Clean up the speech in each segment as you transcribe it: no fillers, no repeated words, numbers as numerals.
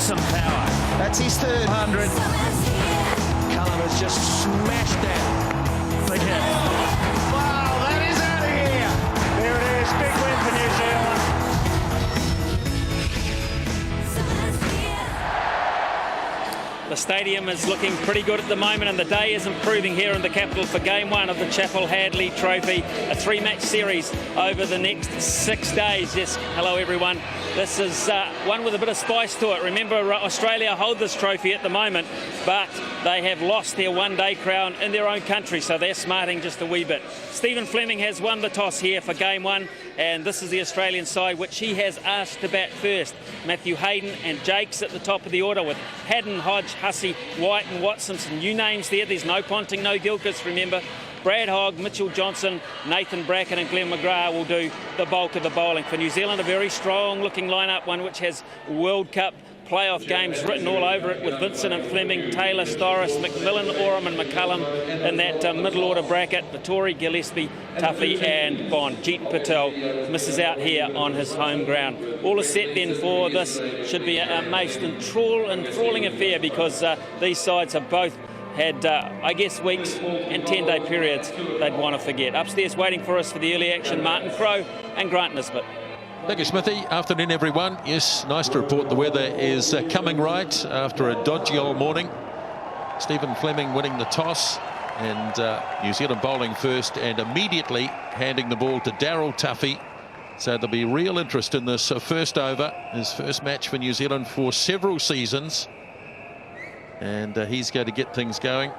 awesome power. That's his third 100. Cullum has just smashed that. Big hit. Wow, that is out of here. There it is, big win for New Zealand. The stadium is looking pretty good at the moment, and the day is improving here in the capital for Game 1 of the Chappell-Hadlee Trophy, a 3-match series over the next 6 days. Yes, hello everyone. This is one with a bit of spice to it. Remember, Australia hold this trophy at the moment, but they have lost their one-day crown in their own country, so they're smarting just a wee bit. Stephen Fleming has won the toss here for Game 1, and this is the Australian side, which he has asked to bat first. Matthew Hayden and Jakes at the top of the order, with Haddon, Hodge, Hussey, White and Watson. Some new names there. There's no Ponting, no Gilchrist, remember. Brad Hogg, Mitchell Johnson, Nathan Bracken and Glenn McGrath will do the bulk of the bowling. For New Zealand, a very strong-looking lineup, one which has World Cup playoff games written all over it, with Vincent and Fleming, Taylor, Storris, McMillan, Oram and McCullum in that middle order bracket. Vittori, Gillespie, Tuffy and Bond. Jeet Patel misses out here on his home ground. All is set then for this. Should be a most enthralling affair, because these sides have both had, I guess, weeks and 10-day periods they'd want to forget. Upstairs waiting for us for the early action, Martin Crowe and Grant Nisbet. Thank you, Smithy. Afternoon, everyone. Yes, nice to report the weather is coming right after a dodgy old morning. Stephen Fleming winning the toss, and New Zealand bowling first and immediately handing the ball to Daryl Tuffy. So there'll be real interest in this first over, his first match for New Zealand for several seasons. And he's going to get things going.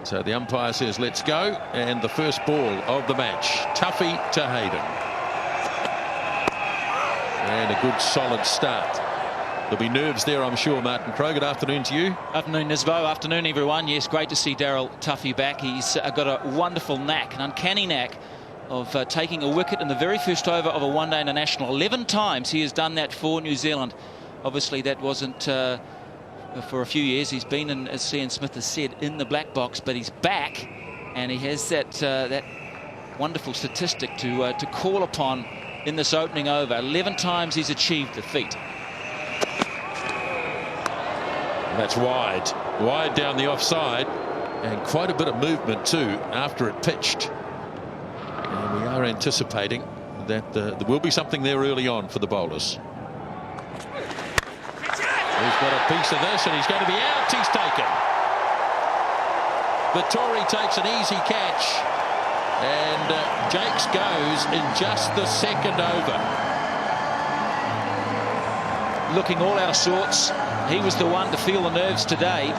So the umpire says let's go, and the first ball of the match, Tuffy to Hayden. And a good solid start. There'll be nerves there, I'm sure. Martin Crowe, good afternoon to you. Afternoon, Nisbo. Afternoon, everyone. Yes, great to see Daryl Tuffy back. He's got a wonderful knack, an uncanny knack of taking a wicket in the very first over of a one-day international. 11 times he has done that for New Zealand. Obviously, that wasn't for a few years. He's been in, as Ian Smith has said, in the black box, but he's back, and he has that wonderful statistic to call upon in this opening over. 11 times he's achieved the feat. That's wide down the offside, and quite a bit of movement too after it pitched. And we are anticipating that there will be something there early on for the bowlers. He's got a piece of this, and he's going to be out. He's taken. Vittori takes an easy catch, and Jakes goes in just the second over. Looking all out of sorts. He was the one to feel the nerves today.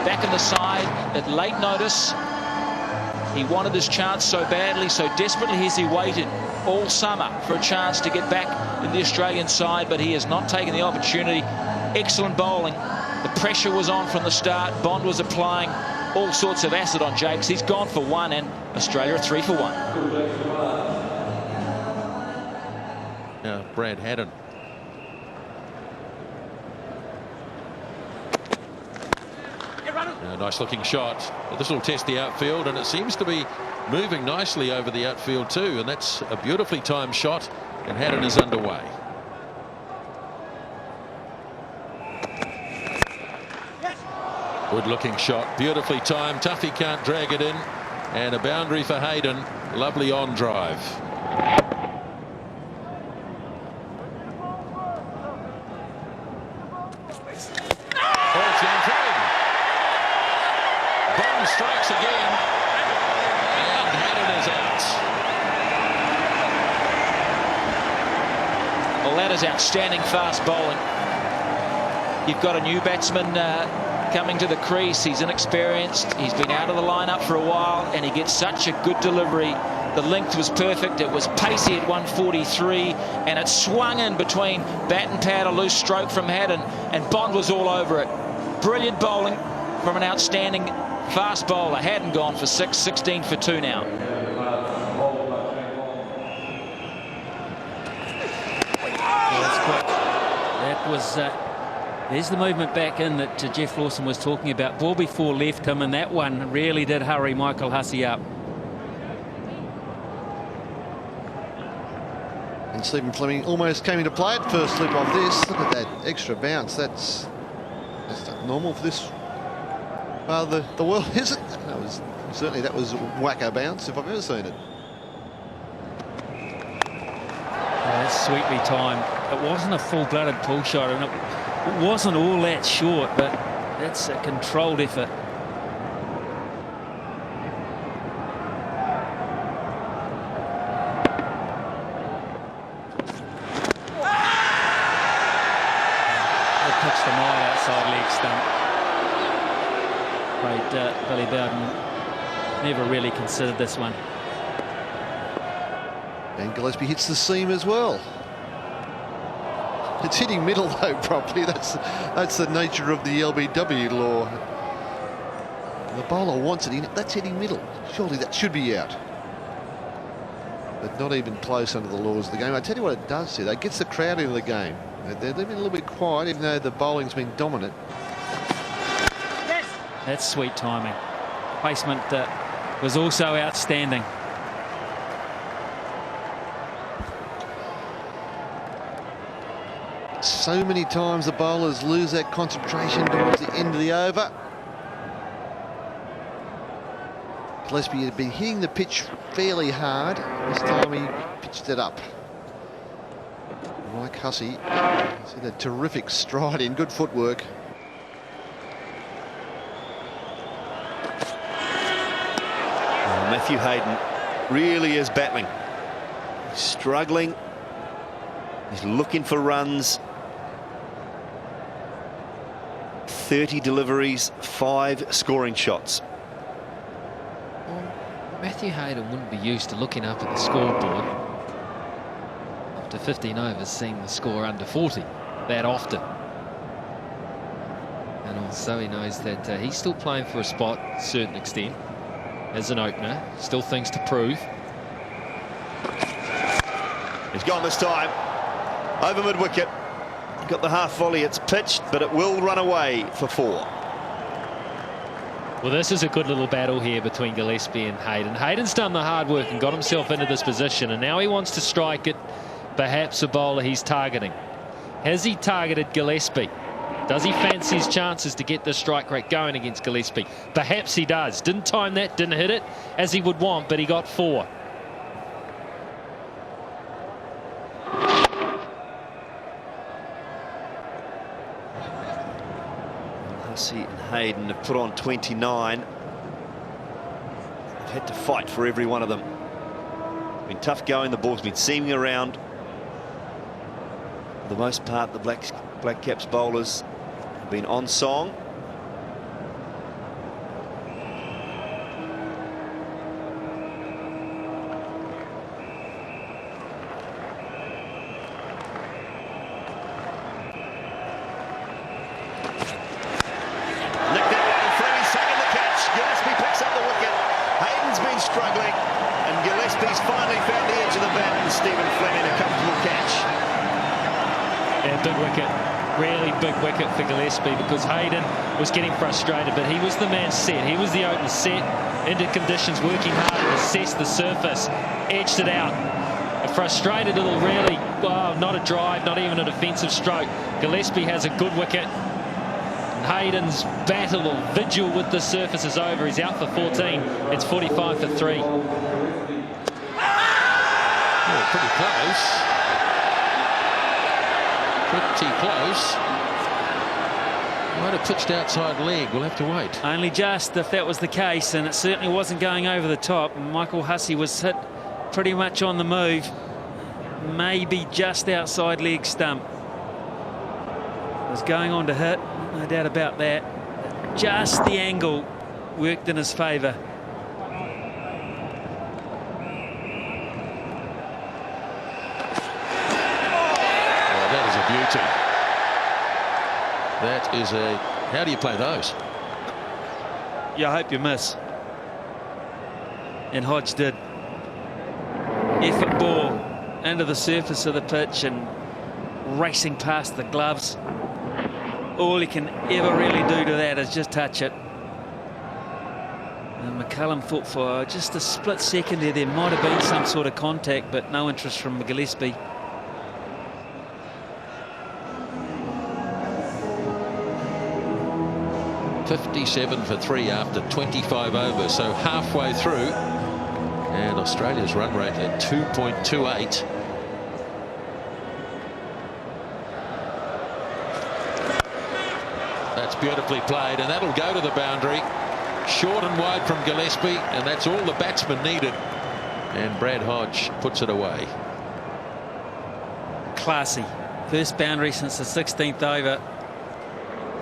Back in the side at late notice. He wanted this chance so badly, so desperately has he waited all summer for a chance to get back in the Australian side, but he has not taken the opportunity. Excellent bowling. The pressure was on from the start. Bond was applying all sorts of acid on Jakes. He's gone for one, and Australia are 3 for 1. Now Brad Haddon. A nice looking shot. This will test the outfield, and it seems to be moving nicely over the outfield too, and that's a beautifully timed shot, and Haddon is underway. Good looking shot, beautifully timed. Tuffy can't drag it in, and a boundary for Hayden. Lovely on drive. Strikes again, and Haddon is out. Well, that is outstanding fast bowling. You've got a new batsman coming to the crease. He's inexperienced. He's been out of the lineup for a while, and he gets such a good delivery. The length was perfect. It was pacey at 143, and it swung in between bat and pad, a loose stroke from Haddon, and Bond was all over it. Brilliant bowling from an outstanding fast bowler. Hadn't gone for 6, 16 for 2 now. That was there's the movement back in that Jeff Lawson was talking about. Ball before left him, and that one really did hurry Michael Hussey up. And Stephen Fleming almost came into play at first slip of this. Look at that extra bounce. That's not normal for this part of the world, is it? That was wacko bounce if I've ever seen it. That's sweetly timed. It wasn't a full-blooded pull shot, and it wasn't all that short, but that's a controlled effort. Pitched a mile outside leg stump. But Billy Bowden never really considered this one. And Gillespie hits the seam as well. It's hitting middle though properly. That's the nature of the LBW law. The bowler wants it in. That's hitting middle. Surely that should be out. But not even close under the laws of the game. I tell you what it does do. That gets the crowd into the game. They're living a little bit quiet, even though the bowling's been dominant. Yes. That's sweet timing. Placement was also outstanding. So many times the bowlers lose that concentration towards the end of the over. Gillespie had been hitting the pitch fairly hard. This time he pitched it up. Like Hussey, he's had a terrific stride in, good footwork. Matthew Hayden really is battling. He's struggling. He's looking for runs. 30 deliveries, 5 scoring shots. Well, Matthew Hayden wouldn't be used to looking up at the scoreboard after 15 overs, seeing the score under 40 that often. And also he knows that he's still playing for a spot to a certain extent as an opener. Still things to prove. He's gone this time. Over mid-wicket. Got the half volley. It's pitched, but it will run away for 4. Well, this is a good little battle here between Gillespie and Hayden. Hayden's done the hard work and got himself into this position, and now he wants to strike it. Perhaps a bowler he's targeting. Has he targeted Gillespie? Does he fancy his chances to get the strike rate going against Gillespie? Perhaps he does. Didn't time that, didn't hit it as he would want, but he got 4. Hussey and Hayden have put on 29. They've had to fight for every one of them. It's been tough going. The ball's been seaming around. For the most part, the Black Caps bowlers have been on song. Struggling, and Gillespie's finally found the edge of the bat, and Stephen Fleming a comfortable catch. Yeah, big wicket, really big wicket for Gillespie, because Hayden was getting frustrated, but he was the man set. He was the opener set into conditions, working hard to assess the surface, edged it out. A frustrated little, really, well, not a drive, not even a defensive stroke. Gillespie has a good wicket. Hayden's battle or vigil with the surface is over. He's out for 14. It's 45 for 3. Oh, pretty close. Pretty close. Might have pitched outside leg. We'll have to wait. Only just, if that was the case, and it certainly wasn't going over the top. Michael Hussey was hit pretty much on the move. Maybe just outside leg stump. Was going on to hit. No doubt about that. Just the angle worked in his favour. Oh, that is a beauty. That is a... How do you play those? Yeah, I hope you miss. And Hodge did. Effort ball into the surface of the pitch and racing past the gloves. All he can ever really do to that is just touch it. And McCullum thought for just a split second there might have been some sort of contact, but no interest from Gillespie. 57 for 3 after 25 overs, so halfway through, and Australia's run rate at 2.28. That's beautifully played, and that'll go to the boundary. Short and wide from Gillespie, and that's all the batsman needed. And Brad Hodge puts it away. Classy. First boundary since the 16th over.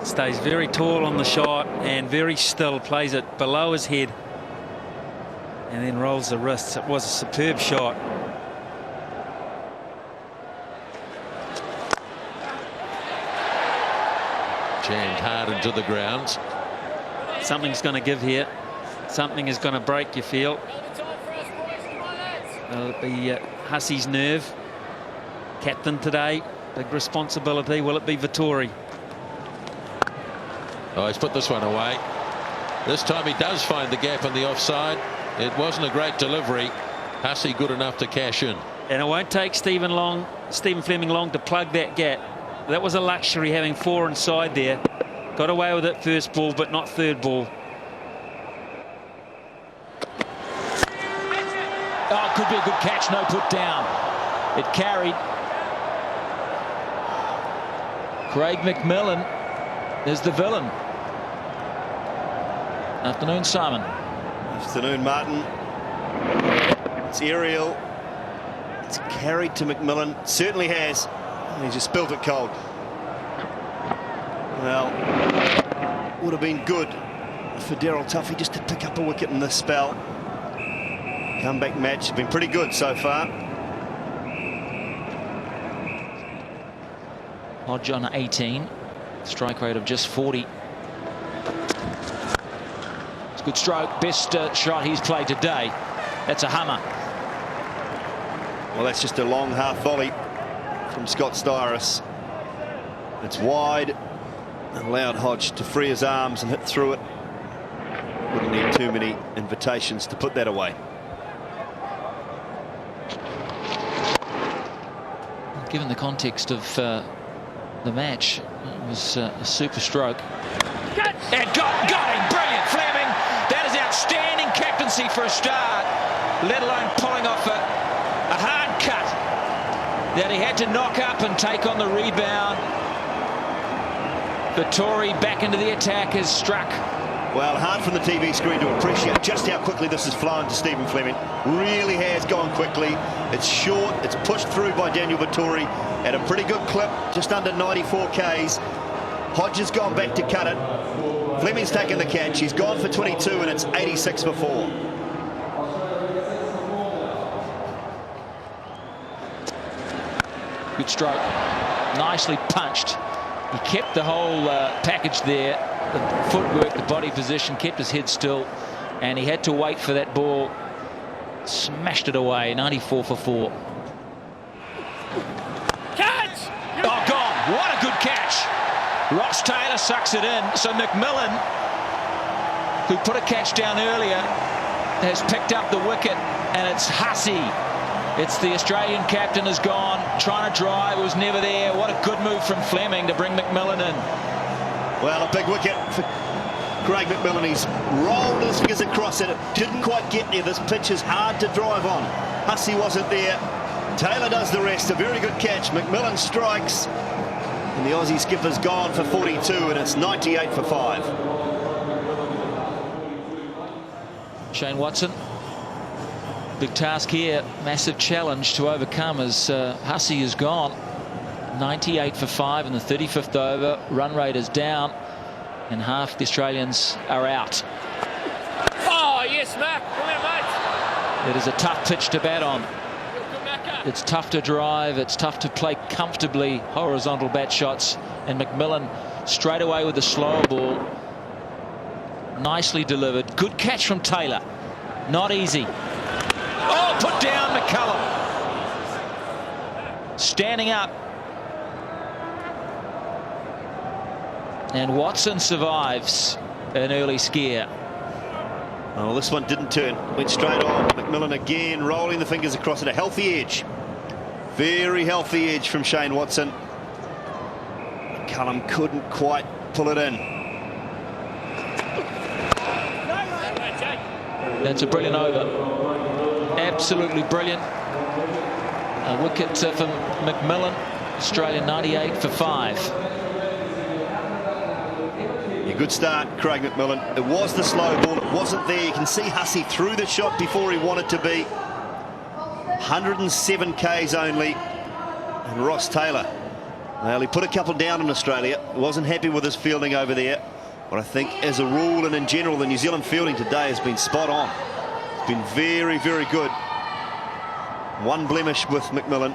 Stays very tall on the shot and very still, plays it below his head and then rolls the wrists. It was a superb shot. Jammed hard into the ground. Something's going to give here. Something is going to break, you feel. It'll be Hussey's nerve. Captain today, big responsibility. Will it be Vittori? Oh, he's put this one away. This time he does find the gap in the offside. It wasn't a great delivery. Hussey good enough to cash in. And it won't take Stephen Fleming long to plug that gap. That was a luxury, having 4 inside there. Got away with it first ball, but not third ball. Oh, it could be a good catch, no put down. It carried. Craig McMillan is the villain. Afternoon, Simon. Afternoon, Martin. It's aerial. It's carried to McMillan. Certainly has. He just spilled it cold. Well, would have been good for Daryl Tuffy just to pick up a wicket in this spell. Comeback match has been pretty good so far. Hodge on 18. Strike rate of just 40. It's a good stroke. Best shot he's played today. That's a hammer. Well, that's just a long half volley from Scott Styris. It's wide and allowed Hodge to free his arms and hit through it. Wouldn't need too many invitations to put that away. Given the context of the match, it was a super stroke. And got him! Brilliant, Fleming! That is outstanding captaincy for a start, let alone pulling off a hard cut that he had to knock up and take on the rebound. Vittori back into the attack has struck. Well, hard from the TV screen to appreciate just how quickly this has flown to Stephen Fleming. Really has gone quickly. It's short. It's pushed through by Daniel Vittori at a pretty good clip, just under 94 Ks. Hodge has gone back to cut it. Fleming's taken the catch. He's gone for 22 and it's 86 for 4. Good stroke. Nicely punched. He kept the whole package there. The footwork, the body position, kept his head still, and he had to wait for that ball. Smashed it away. 94 for 4. Catch! Oh, gone. What a good catch. Ross Taylor sucks it in. So McMillan, who put a catch down earlier, has picked up the wicket, and it's Hussey. It's the Australian captain has gone, trying to drive, was never there. What a good move from Fleming to bring McMillan in. Well, a big wicket for Craig McMillan. He's rolled his fingers across it. Didn't quite get there. This pitch is hard to drive on. Hussey wasn't there. Taylor does the rest. A very good catch. McMillan strikes. And the Aussie skipper's gone for 42, and it's 98 for 5. Shane Watson. Big task here. Massive challenge to overcome as Hussey is gone. 98 for 5 in the 35th over. Run rate is down, and half the Australians are out. Oh, yes, Mac. Come here, mate. It is a tough pitch to bat on. It's tough to drive. It's tough to play comfortably horizontal bat shots. And McMillan straight away with the slower ball. Nicely delivered. Good catch from Taylor. Not easy. Oh, put down McCullum. Standing up. And Watson survives an early scare. Oh, this one didn't turn. Went straight on. McMillan again, rolling the fingers across it. A healthy edge. Very healthy edge from Shane Watson. McCullum couldn't quite pull it in. That's a brilliant over. Absolutely brilliant. A wicket from McMillan. Australia 98 for 5. Yeah, good start, Craig McMillan. It was the slow ball. It wasn't there. You can see Hussey threw the shot before he wanted to be. 107 Ks only. And Ross Taylor, well, he put a couple down in Australia. Wasn't happy with his fielding over there. But I think as a rule and in general, the New Zealand fielding today has been spot on. It's been very, very good. One blemish with McMillan.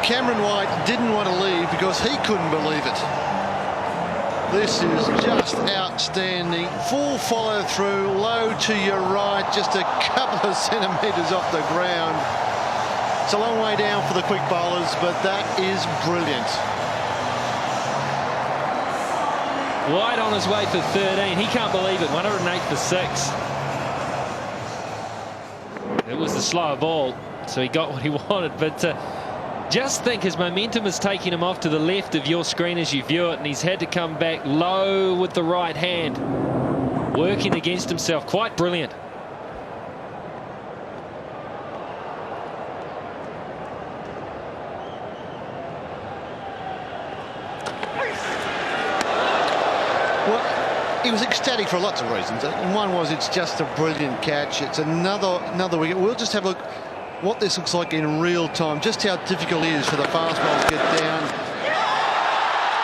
Cameron White didn't want to leave because he couldn't believe it. This is just outstanding. Full follow through, low to your right, just a couple of centimetres off the ground. It's a long way down for the quick bowlers, but that is brilliant. White on his way for 13. He can't believe it. 108 for 6. It was the slower ball, so he got what he wanted, but just think his momentum is taking him off to the left of your screen as you view it, and he's had to come back low with the right hand, working against himself. Quite brilliant. Well, he was ecstatic for lots of reasons, and one was it's just a brilliant catch. It's another wicket. We'll just have a look what this looks like in real time, just how difficult it is for the fast bowlers to get down.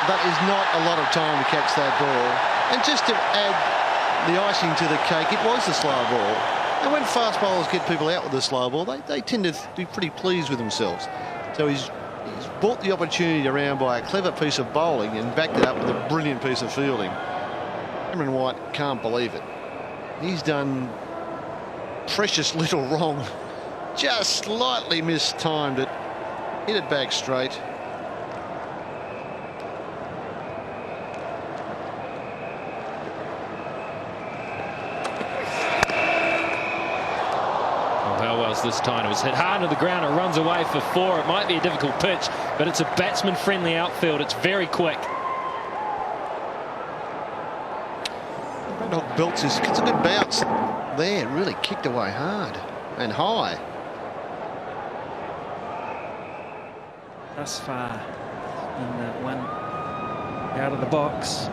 That is not a lot of time to catch that ball. And just to add the icing to the cake, it was the slow ball. And when fast bowlers get people out with the slow ball, they tend to be pretty pleased with themselves. So he's brought the opportunity around by a clever piece of bowling and backed it up with a brilliant piece of fielding. Cameron White can't believe it. He's done precious little wrong. Just slightly mistimed it, hit it back straight. Oh, how well's this time? It was hit hard to the ground. It runs away for 4. It might be a difficult pitch, but it's a batsman-friendly outfield. It's very quick. Randolph belts it's a good bounce there. Really kicked away hard and high. Thus far in that one out of the box.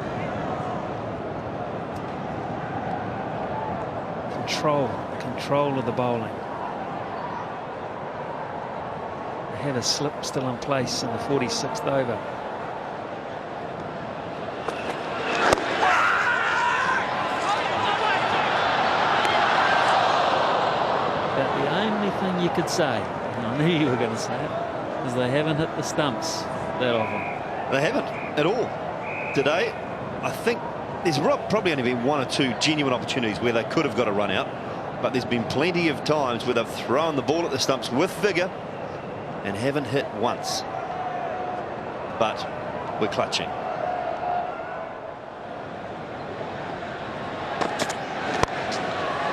Control of the bowling. They have a slip still in place in the 46th over. But the only thing you could say, and I knew you were going to say it, is they haven't hit the stumps that often. They haven't at all today. I think there's probably only been 1 or 2 genuine opportunities where they could have got a run out, but there's been plenty of times where they've thrown the ball at the stumps with vigour and haven't hit once. But we're clutching.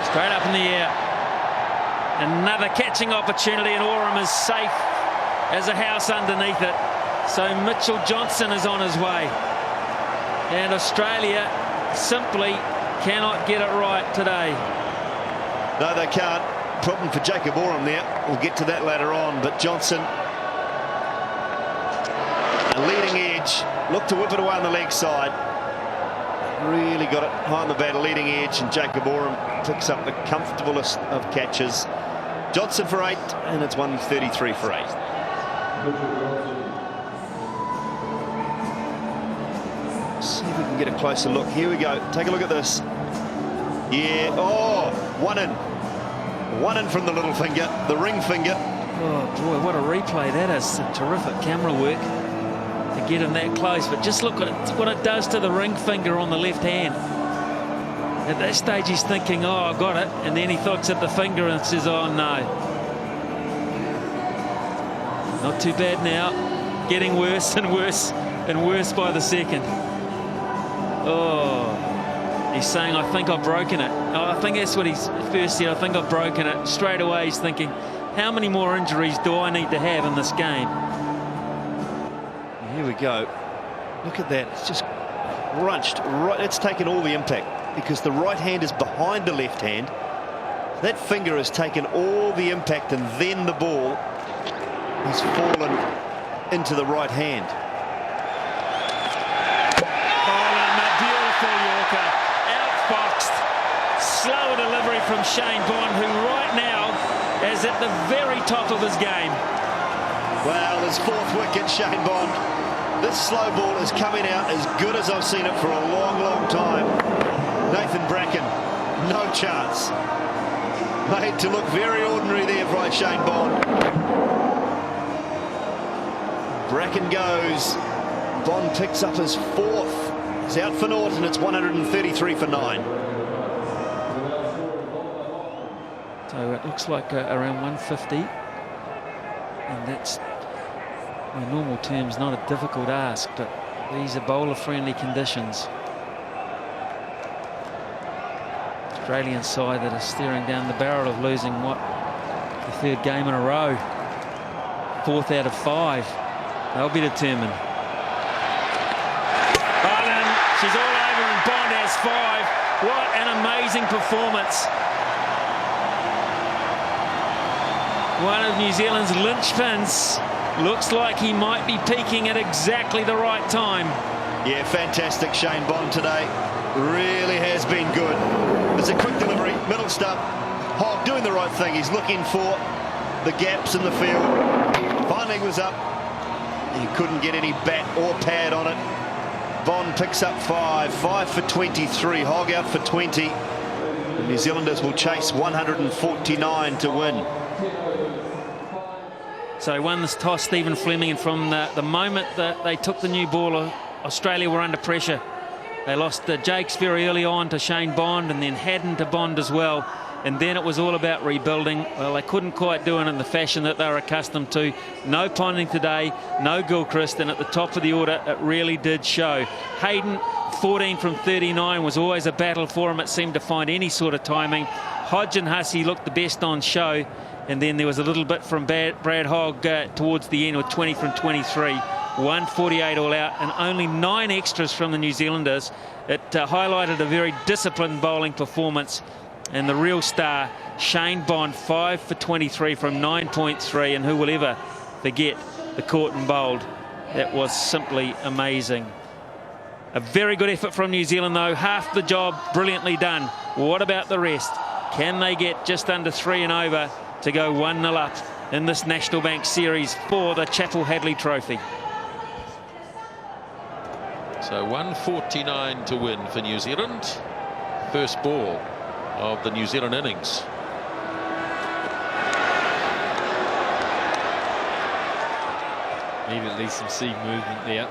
Straight up in the air. Another catching opportunity, and Oram is safe as a house underneath it. So Mitchell Johnson is on his way. And Australia simply cannot get it right today. No, they can't. Problem for Jacob Oram there. We'll get to that later on. But Johnson, a leading edge, looked to whip it away on the leg side. Really got it high on the bat, a leading edge, and Jacob Oram picks up the comfortablest of catches. Johnson for 8, and it's 133 for 8. See if we can get a closer look. Here we go. Take a look at this. Yeah. Oh, 1 in. 1 in from the little finger, the ring finger. Oh boy, what a replay that is. Some terrific camera work to get him that close. But just look at what it does to the ring finger on the left hand. At that stage, he's thinking, oh, I got it. And then he looks at the finger and says, oh, no. Not too bad now. Getting worse and worse and worse by the second. Oh, he's saying, I think I've broken it. Oh, I think that's what he's first said. I think I've broken it. Straight away, he's thinking, how many more injuries do I need to have in this game? Here we go. Look at that. It's just crunched. Right, it's taken all the impact because the right hand is behind the left hand. That finger has taken all the impact, and then the ball has fallen into the right hand. Outboxed. Slower delivery from Shane Bond, who right now is at the very top of his game. Well, his fourth wicket, Shane Bond. This slow ball is coming out as good as I've seen it for a long, long time. Nathan Bracken, no chance. Made to look very ordinary there by Shane Bond. Bracken goes. Bond picks up his fourth. He's out for naught, and it's 133 for 9. So it looks like around 150. And that's, in normal terms, not a difficult ask, but these are bowler-friendly conditions. Australian side that is staring down the barrel of losing, what, the third game in a row. 4th out of 5. They'll be determined. She's all over, and Bond has 5. What an amazing performance. One of New Zealand's linchpins. Looks like he might be peaking at exactly the right time. Yeah, fantastic Shane Bond today. Really has been good. It's a quick delivery, middle stump. Hogg doing the right thing. He's looking for the gaps in the field. Finally was up. He couldn't get any bat or pad on it. Bond picks up 5 for 23. Hogg out for 20. The New Zealanders will chase 149 to win. So he won this toss, Stephen Fleming, and from the moment that they took the new ball, Australia were under pressure. They lost Jakes very early on to Shane Bond, and then Haddon to Bond as well. And then it was all about rebuilding. Well, they couldn't quite do it in the fashion that they were accustomed to. No Ponting today, no Gilchrist, and at the top of the order, it really did show. Hayden, 14 from 39, was always a battle for him. It seemed to find any sort of timing. Hodge and Hussey looked the best on show. And then there was a little bit from Brad Hogg towards the end with 20 from 23. 148 all out, and only 9 extras from the New Zealanders. It highlighted a very disciplined bowling performance. And the real star, Shane Bond, 5 for 23 from 9.3. And who will ever forget the caught and bowled? That was simply amazing. A very good effort from New Zealand, though. Half the job brilliantly done. What about the rest? Can they get just under 3 and over to go 1-0 up in this National Bank Series for the Chappell-Hadlee Trophy? So 149 to win for New Zealand. First ball of the New Zealand innings. Immediately some seam movement there.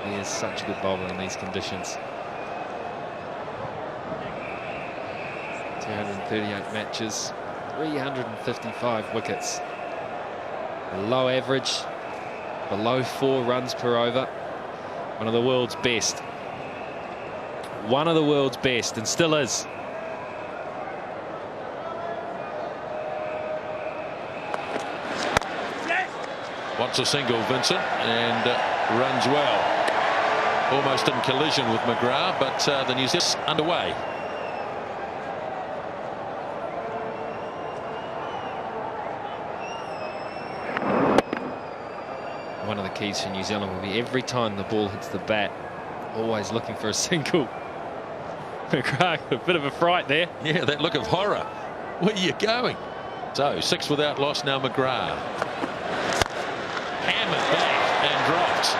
He is such a good bowler in these conditions. 238 matches, 355 wickets. A low average, below 4 runs per over. One of the world's best. One of the world's best, and still is. Wants a single, Vincent, and runs well. Almost in collision with McGrath, but the New Zealand's underway. One of the keys for New Zealand will be every time the ball hits the bat, always looking for a single. McGrath, a bit of a fright there. Yeah, that look of horror. Where are you going? So 6 without loss now, McGrath. Hammered back and dropped.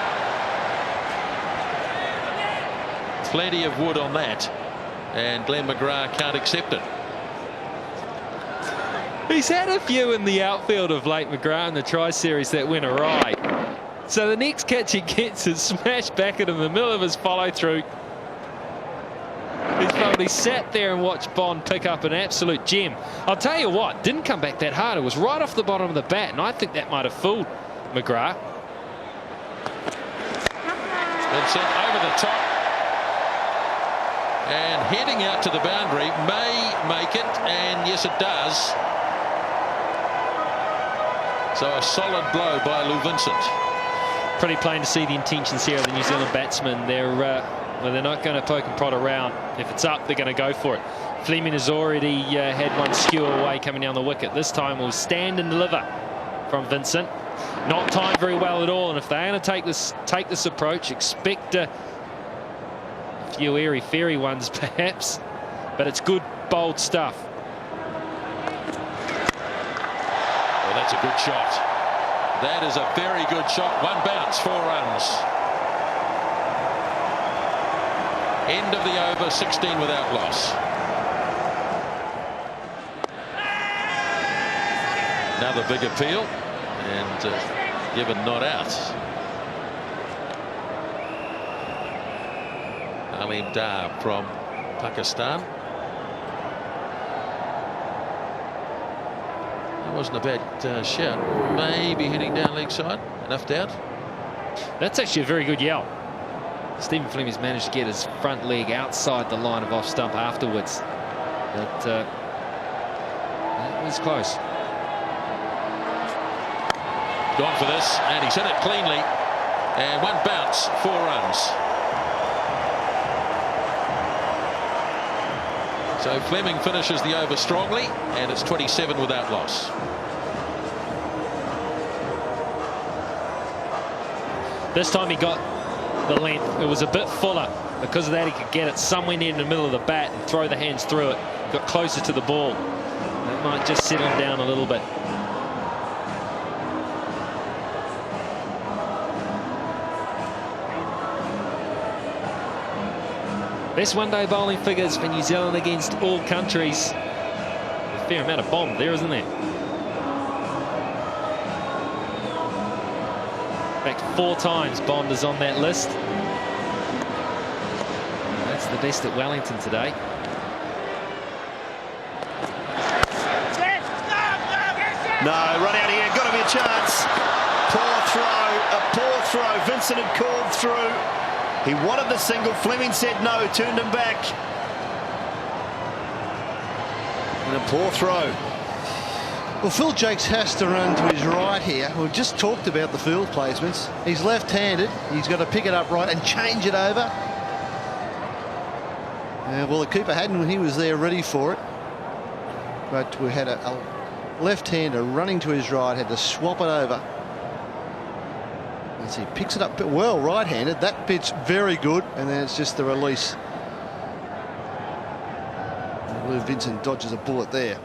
Plenty of wood on that, and Glenn McGrath can't accept it. He's had a few in the outfield of late, McGrath, in the tri-series that went awry. So the next catch he gets is smashed back at him in the middle of his follow-through. He's probably sat there and watched Bond pick up an absolute gem. I'll tell you what, didn't come back that hard. It was right off the bottom of the bat, and I think that might have fooled McGrath. Vincent over the top. And heading out to the boundary, may make it, and yes it does. So a solid blow by Lou Vincent. Pretty plain to see the intentions here of the New Zealand batsmen. They're not going to poke and prod around. If it's up, they're going to go for it. Fleming has already had one skew away coming down the wicket. This time will stand and deliver from Vincent. Not timed very well at all, and if they're going to take this approach, expect a few airy-fairy ones perhaps, but it's good, bold stuff. Well, that's a good shot. That is a very good shot. One bounce, 4 runs. End of the over, 16 without loss. Another big appeal, and given not out. Alim Dar from Pakistan. That wasn't a bad shout. Maybe heading down leg side. Enough doubt. That's actually a very good yell. Stephen Fleming's managed to get his front leg outside the line of off stump afterwards. But that was close. Gone for this, and he's hit it cleanly. And one bounce, 4 runs. So Fleming finishes the over strongly, and it's 27 without loss. This time he got the length. It was a bit fuller. Because of that, he could get it somewhere near in the middle of the bat and throw the hands through it. Got closer to the ball. That might just settle him down a little bit. Best one-day bowling figures for New Zealand against all countries. A fair amount of bomb there, isn't there? In fact, 4 times Bond is on that list. That's the best at Wellington today. No, run out here, got to be a chance. Poor throw. Vincent had called through. He wanted the single. Fleming said no, turned him back. And a poor throw. Well, Phil Jakes has to run to his right here. We've just talked about the field placements. He's left-handed. He's got to pick it up right and change it over. Well, the keeper hadn't when he was there ready for it. But we had a left-hander running to his right, had to swap it over. As he picks it up well right-handed. That bit's very good, and then it's just the release. Lou Vincent dodges a bullet there.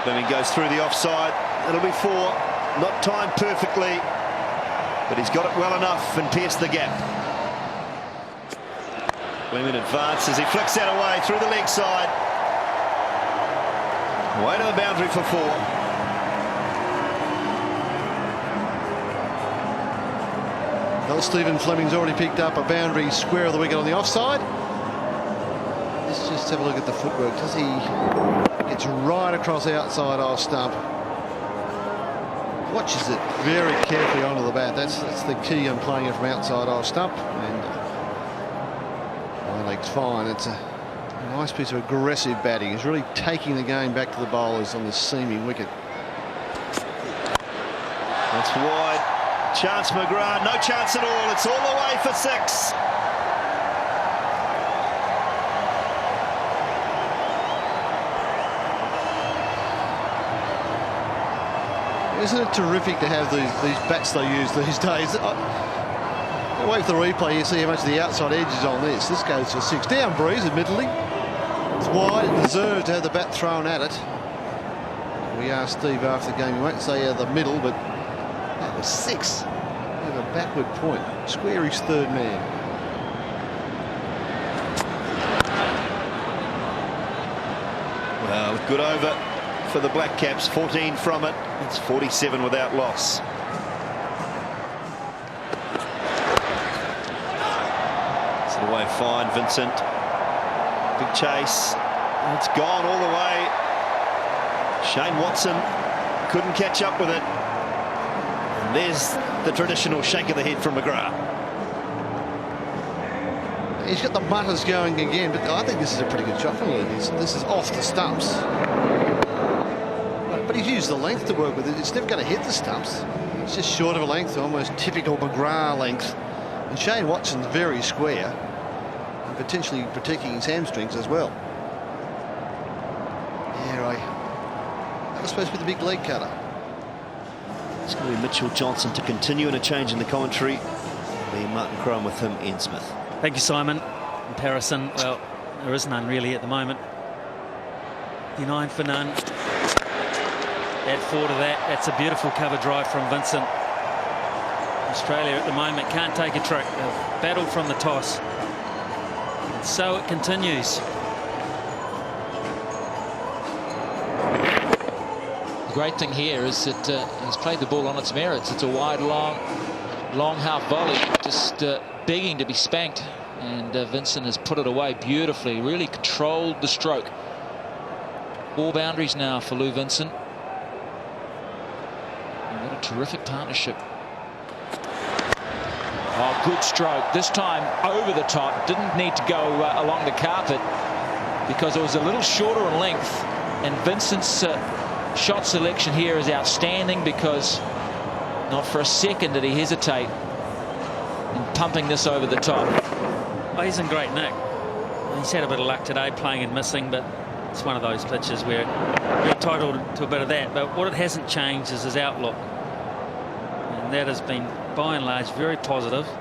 Fleming goes through the offside. It'll be 4. Not timed perfectly, but he's got it well enough and pierced the gap. Fleming advances. He flicks that away through the leg side. Way to the boundary for 4. Well, Stephen Fleming's already picked up a boundary square of the wicket on the offside. Let's just have a look at the footwork. Does he gets right across outside off stump? Watches it very carefully onto the bat. That's the key on playing it from outside off stump. And my leg's fine. It's a nice piece of aggressive batting. He's really taking the game back to the bowlers on this seaming wicket. That's wide. Chance McGrath, no chance at all. It's all the way for 6. Isn't it terrific to have these bats they use these days? Wait for the replay, you see how much the outside edge is on this. This goes for 6. Down breeze, admittedly. It's wide. It deserves to have the bat thrown at it. We asked Steve after the game, he won't say the middle, but that was 6. With a backward point. Square his third man. Well, good over for the Black Caps. 14 from it. It's 47 without loss. away fine, Vincent. Big chase. It's gone all the way. Shane Watson couldn't catch up with it. And there's the traditional shake of the head from McGrath. He's got the mutters going again, but I think this is a pretty good shot from Lou. This is off the stumps. But he's used the length to work with it. It's never going to hit the stumps. It's just short of a length, almost typical McGrath length. And Shane Watson's very square, and potentially protecting his hamstrings as well. Yeah, that was supposed to be the big leg cutter. It's going to be Mitchell Johnson to continue, and a change in the commentary. Be Martin Crone with him, Ian Smith. Thank you, Simon. Comparison, well, there is none really at the moment. 59 for none. Add 4 to that. That's a beautiful cover drive from Vincent. Australia at the moment can't take a trick. They've battled from the toss. And so it continues. The great thing here is that he's played the ball on its merits. It's a wide, long half volley, just begging to be spanked. And Vincent has put it away beautifully, really controlled the stroke. 4 boundaries now for Lou Vincent. And what a terrific partnership. Oh, good stroke. This time over the top. Didn't need to go along the carpet because it was a little shorter in length. And Vincent's shot selection here is outstanding, because not for a second did he hesitate in pumping this over the top. Oh, he's in great nick. He's had a bit of luck today playing and missing, but it's one of those pitches where you're entitled to a bit of that. But what it hasn't changed is his outlook. And that has been, by and large, very positive. 4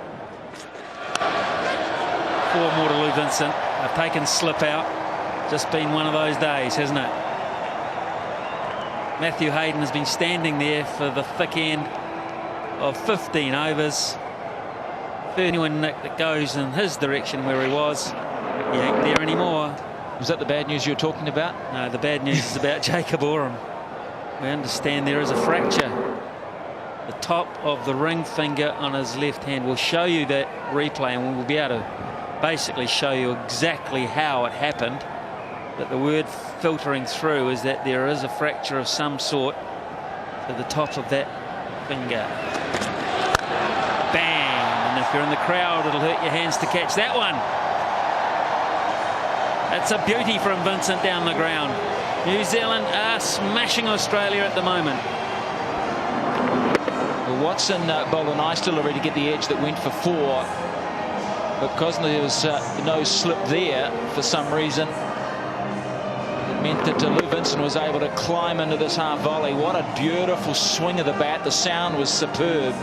more to Lou Vincent. I've taken slip out. Just been one of those days, hasn't it? Matthew Hayden has been standing there for the thick end of 15 overs. Anyone Nick that goes in his direction where he was, he ain't there anymore. Was that the bad news you were talking about? No, the bad news is about Jacob Oram. We understand there is a fracture. The top of the ring finger on his left hand. We'll show you that replay, and we'll be able to basically show you exactly how it happened. But the word filtering through is that there is a fracture of some sort to the top of that finger. Bang! And if you're in the crowd, it'll hurt your hands to catch that one. That's a beauty from Vincent down the ground. New Zealand are smashing Australia at the moment. Well, Watson bowled a nice delivery to get the edge that went for 4. But because there was no slip there for some reason, it meant that Lou Vincent was able to climb into this half volley. What a beautiful swing of the bat. The sound was superb.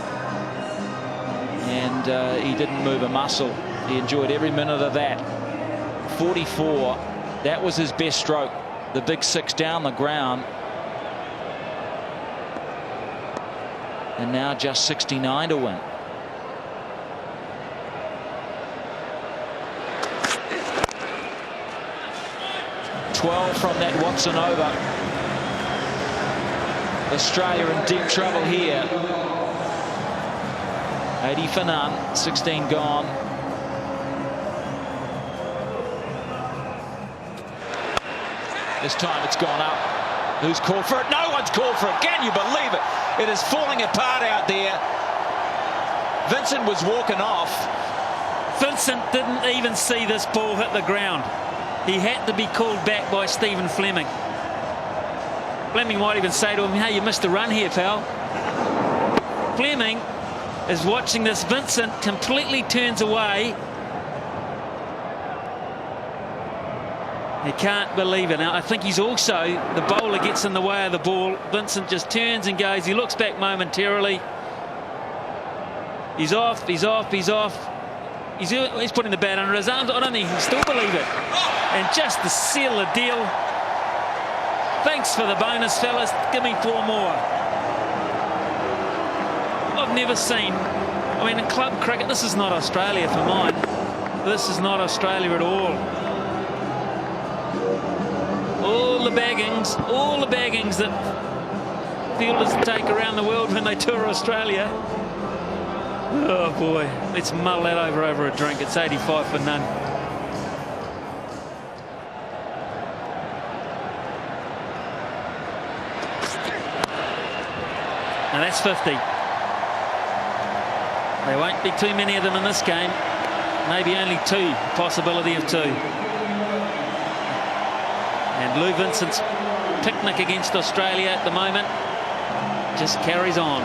And he didn't move a muscle. He enjoyed every minute of that. 44. That was his best stroke. The big 6 down the ground. And now just 69 to win. From that Watson over. Australia in deep trouble here. 80 for none, 16 gone. This time it's gone up. Who's called for it? No one's called for it. Can you believe it? It is falling apart out there. Vincent was walking off. Vincent didn't even see this ball hit the ground. He had to be called back by Stephen Fleming. Fleming might even say to him, hey, you missed a run here, pal. Fleming is watching this. Vincent completely turns away. He can't believe it. Now, I think he's also, the bowler gets in the way of the ball. Vincent just turns and goes. He looks back momentarily. He's off, he's off, he's off. He's putting the bat under his arms. I don't think he can still believe it. And just to seal the deal. Thanks for the bonus, fellas. Give me 4 more. I've never seen, I mean, in club cricket, this is not Australia for mine. This is not Australia at all. All the baggings that fielders take around the world when they tour Australia. Oh boy, let's mull that over a drink. It's 85 for none. And that's 50. There won't be too many of them in this game. Maybe only two, possibility of two. And Lou Vincent's picnic against Australia at the moment just carries on.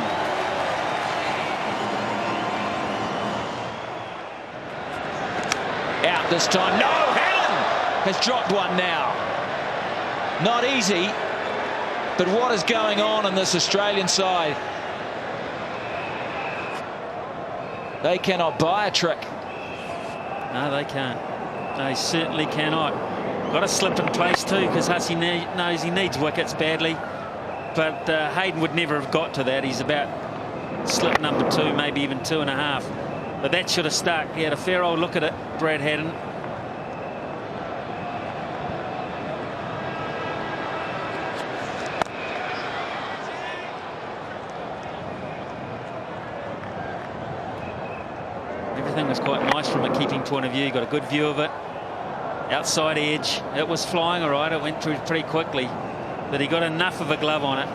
Out this time. No, Helen has dropped one now. Not easy, but what is going on in this Australian side? They cannot buy a trick. No, they can't. They certainly cannot. Got to slip in place too, because Hussey knows he needs wickets badly. But Hayden would never have got to that. He's about slip number 2, maybe even 2.5. But that should have stuck. He had a fair old look at it, Brad Haddon. Everything was quite nice from a keeping point of view. Got a good view of it. Outside edge. It was flying all right. It went through pretty quickly. But he got enough of a glove on it.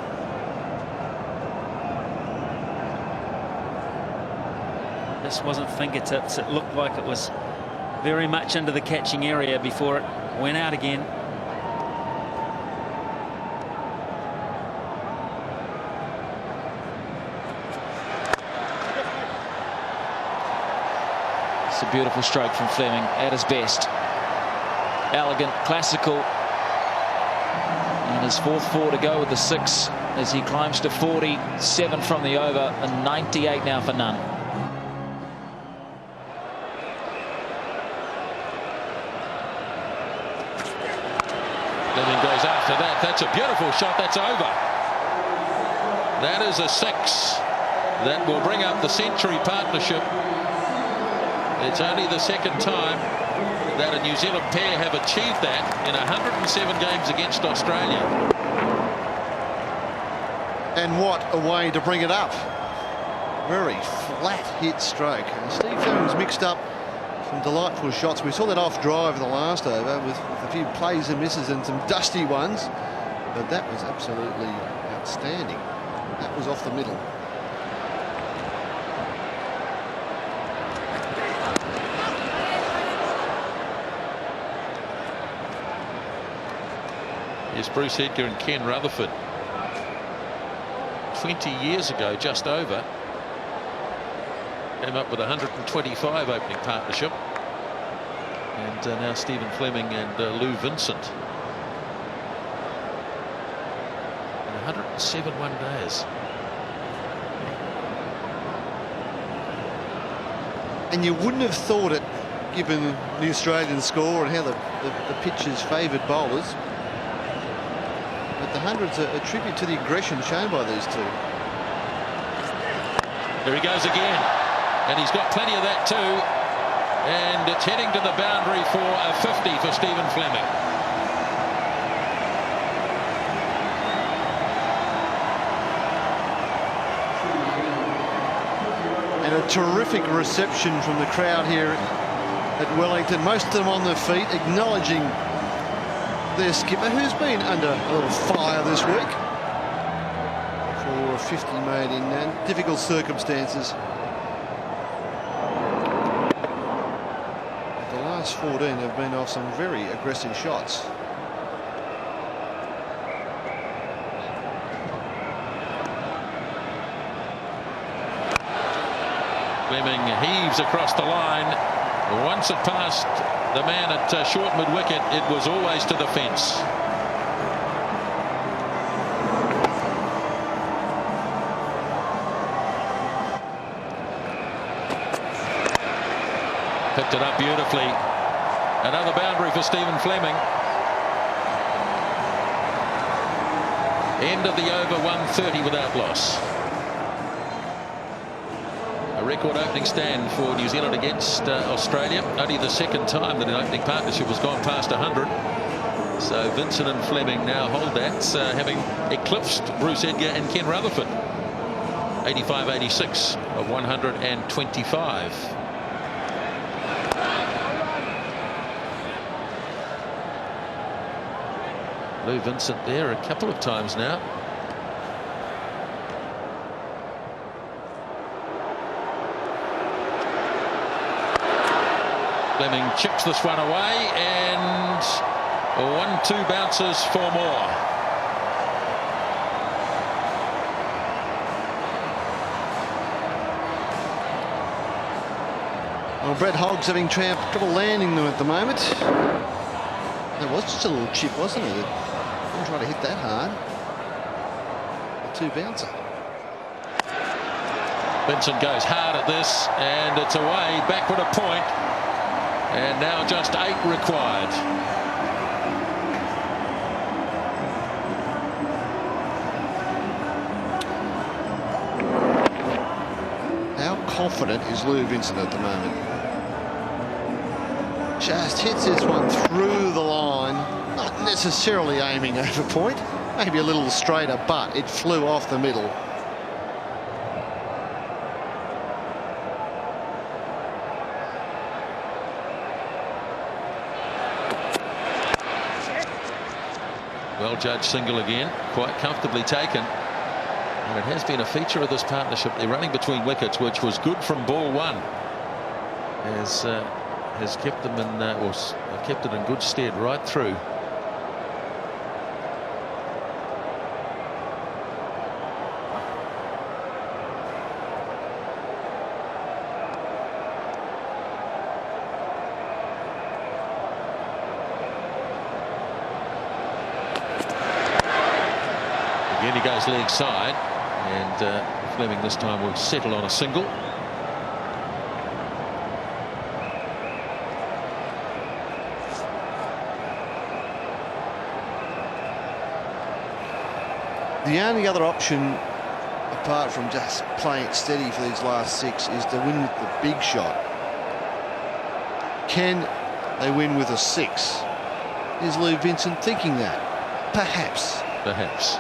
This wasn't fingertips. It looked like it was very much into the catching area before it went out again. It's a beautiful stroke from Fleming at his best. Elegant, classical. And his 4th 4 to go with the 6 as he climbs to 47 from the over and 98 now for none. Fleming goes after that. That's a beautiful shot. That's over. That is a 6. That will bring up the century partnership. It's only the second time that a New Zealand pair have achieved that in 107 games against Australia. And what a way to bring it up. Very flat hit stroke. And Steve Fleming's mixed up some delightful shots. We saw that off drive in the last over with a few plays and misses and some dusty ones. But that was absolutely outstanding. That was off the middle. Here's Bruce Edgar and Ken Rutherford. 20 years ago, just over, came up with 125 opening partnership. And now Stephen Fleming and Lou Vincent. In 107 one days. And you wouldn't have thought it, given the Australian score and how the pitches favoured bowlers. But the hundreds are a tribute to the aggression shown by these two. There he goes again. And he's got plenty of that too. And it's heading to the boundary for a 50 for Stephen Fleming. And a terrific reception from the crowd here at Wellington. Most of them on their feet, acknowledging their skipper, who's been under a little fire this week for a 50 made in difficult circumstances. The last 14 have been off some very aggressive shots. Fleming heaves across the line. Once it passed the man at short mid-wicket, it was always to the fence. Picked it up beautifully. Another boundary for Stephen Fleming. End of the over, 130 without loss. A record opening stand for New Zealand against Australia. Only the second time that an opening partnership has gone past 100. So Vincent and Fleming now hold that, having eclipsed Bruce Edgar and Ken Rutherford. 85-86 of 125. Lou Vincent there a couple of times now. Fleming chips this one away, and 1-2 bounces for more. Well, Brett Hogg's having trouble landing them at the moment. That was just a little chip, wasn't it? Didn't try to hit that hard. A 2-bouncer. Vincent goes hard at this, and it's away, backward a point, and now just 8 required. How confident is Lou Vincent at the moment? Just hits this one through the line, not necessarily aiming over point, maybe a little straighter, but it flew off the middle. Well judged single again, quite comfortably taken. And it has been a feature of this partnership. They're running between wickets, which was good from ball one. Has kept them in, or kept it in good stead right through. Again, he goes leg side, and Fleming this time will settle on a single. The only other option, apart from just playing it steady for these last 6, is to win with the big shot. Can they win with a 6? Is Lou Vincent thinking that? Perhaps. Perhaps.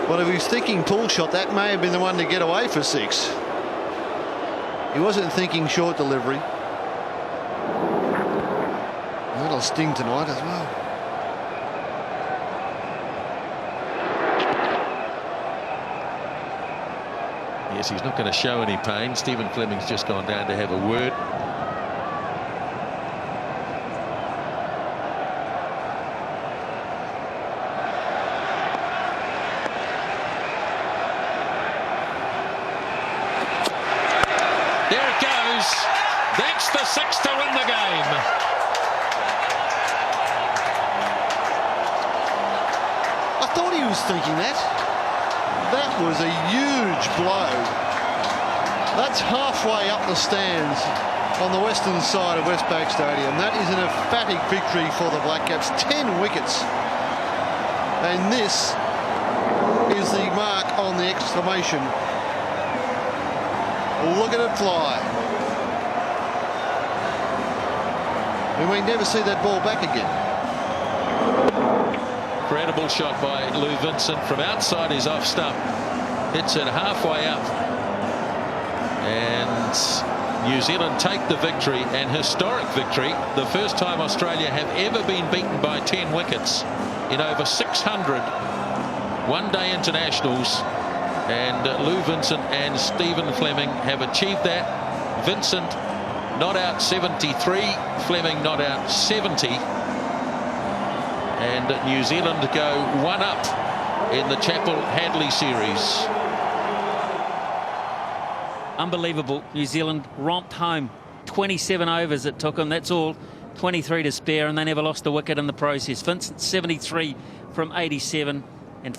Well, if he was thinking pull shot, that may have been the one to get away for 6. He wasn't thinking short delivery. That'll sting tonight as well. Yes, he's not going to show any pain. Stephen Fleming's just gone down to have a word. There it goes. That's the 6 to win the game. I thought he was thinking that. That was a huge blow. That's halfway up the stands on the western side of Westpac Stadium. That is an emphatic victory for the Black Caps. 10 wickets. And this is the mark on the exclamation. Look at it fly. We may never see that ball back again. Incredible shot by Lou Vincent from outside his off stump. Hits it halfway up. And New Zealand take the victory, and historic victory. The first time Australia have ever been beaten by 10 wickets in over 600 one-day internationals. And Lou Vincent and Stephen Fleming have achieved that. Vincent not out 73, Fleming not out 70. And New Zealand go 1 up in the Chappell-Hadlee series. Unbelievable. New Zealand romped home. 27 overs it took them, that's all. 23 to spare, and they never lost a wicket in the process. Vincent 73 from 87, and